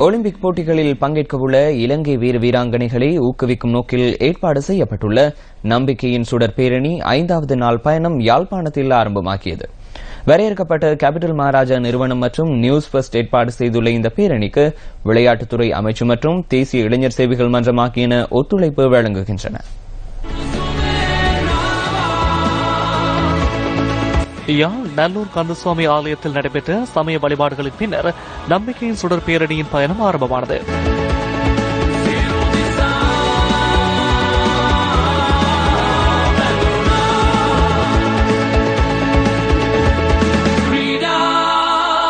Olympic போட்டிகளில் பங்கேற்கவுள்ள இலங்கை வீராங்கனைகளை ஊக்குவிக்கும் நோக்கில் ஏற்பாடு செய்யப்பட்டுள்ள நம்பிக்கையின் சுடர் பேரணி 5வது நாள் பயணம் யாழ்ப்பாணத்தில் ஆரம்பமாகியது. வரையறுக்கப்பட்ட கேபிட்டல் மகாராஜா நிறுவனம் மற்றும் நியூஸ் ஃபர்ஸ்ட் ஏற்பாடு செய்துள்ள இந்த பேரணிக்கு விளையாட்டுத்துறை அமைச்சு மற்றும் தேசிய இளைஞர் சேவைகள் மன்றம் ஆகியன ஒத்துழைப்பு வழங்குகின்றன. யாழ் நல்லூர் கந்தசுவாமி ஆலயத்தில் நடைபெற்ற சமய வழிபாடுகளின் பின்னர் நம்பிக்கையின் சுடர் பேரணியின் பயணம் ஆரம்பமானது.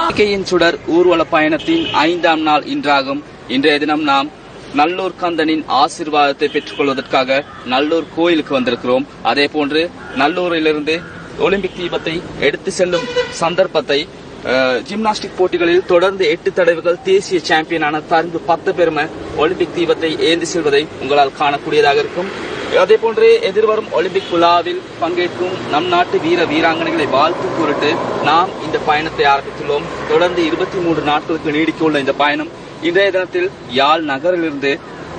நம்பிக்கையின் சுடர் ஊர்வல பயணத்தின் 5ஆம் நாள் இன்றாகும். இன்றைய தினம் நாம் நல்லூர் கந்தனின் ஆசீர்வாதத்தை பெற்றுக் கொள்வதற்காக நல்லூர் கோயிலுக்கு வந்திருக்கிறோம். அதே போன்று நல்லூரிலிருந்து ஒலிம்பிக் தீபத்தை எடுத்து செல்லும் சந்தர்ப்பத்தை ஜிம்னாஸ்டிக் போட்டிகளில் தொடர்ந்து 8 தடவைகள் தேசிய சாம்பியனான தருந்து 10 பெருமை ஒலிம்பிக் தீபத்தை ஏந்தி செல்வதை உங்களால் காணக்கூடியதாக இருக்கும். அதே போன்று எதிர்வரும் ஒலிம்பிக் விழாவில் பங்கேற்கும் நம் நாட்டு வீராங்கனைகளை வாழ்த்து கூறிட்டு நாம் இந்த பயணத்தை ஆரம்பித்துள்ளோம். தொடர்ந்து 23 நாட்களுக்கு நீடிக்க உள்ள இந்த பயணம் இன்றைய தினத்தில் யாழ் நகரிலிருந்து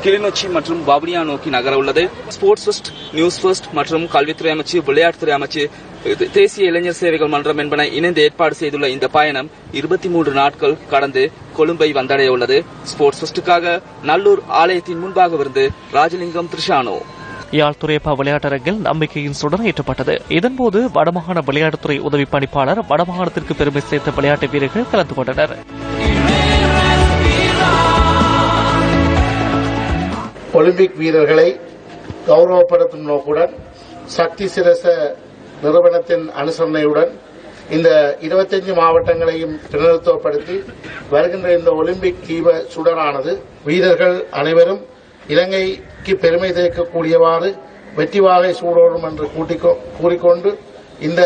கிளிநொச்சி மற்றும் வவுனியா நோக்கி நகர உள்ளது. ஸ்போர்ட்ஸ் ஃபர்ஸ்ட், நியூஸ் ஃபர்ஸ்ட் மற்றும் கல்வித்துறை அமைச்சு, விளையாட்டுத்துறை அமைச்சு, தேசிய இளைஞர் சேவைகள் மன்றம் என்பன இணைந்து ஏற்பாடு செய்துள்ள இந்த பயணம் 23 நாட்கள் கடந்து கொழும்பை வந்தடைய உள்ளது. ஸ்போர்ட்ஸ் ஃபர்ஸ்டுக்காக நல்லூர் ஆலயத்தின் முன்பாக இருந்து ராஜலிங்கம் திரிஷானோ. யாழ் துறைப்பா விளையாட்டரங்கில் நம்பிக்கையின் சுடர் ஏற்றப்பட்டது. இதன்போது வடமாகாண விளையாட்டுத்துறை உதவி பணிப்பாளர், வடமாகாணத்திற்கு பெருமை சேர்த்த விளையாட்டு வீரர்கள் கலந்து கொண்டனர். ஒலிம்பிக் வீரர்களை கௌரவப்படுத்தும் நோக்குடன் சக்தி சிரச நிறுவனத்தின் அனுசரணையுடன் இந்த 25 மாவட்டங்களையும் பிரதிநிதித்துவப்படுத்தி வருகின்ற இந்த ஒலிம்பிக் தீப சுடரானது வீரர்கள் அனைவரும் இலங்கைக்கு பெருமை சேர்க்கக்கூடியவாறு வெற்றி வாகை சூடோடும் என்று கூறிக்கொண்டு இந்த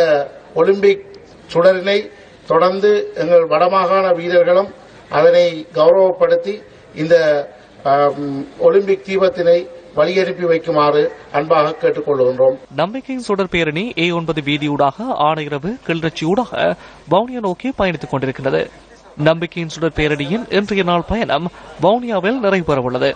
ஒலிம்பிக் சுடரினை தொடர்ந்து எங்கள் வடமாகாண வீரர்களும் அதனை கௌரவப்படுத்தி இந்த ஒலிம்பிக் தீபத்தினை வழியனுப்பி வைக்குமாறு அன்பாக கேட்டுக் கொள்கின்றோம். நம்பிக்கையின் சுடர் பேரணி A9 வீதியூடாக ஆணையரவு கிளர்ச்சியூடாக வவுனியா நோக்கி பயணித்துக் கொண்டிருக்கிறது. நம்பிக்கையின் சுடர் பேரணியின் இன்றைய நாள் பயணம் வவுனியாவில் நிறைவு பெறவுள்ளது.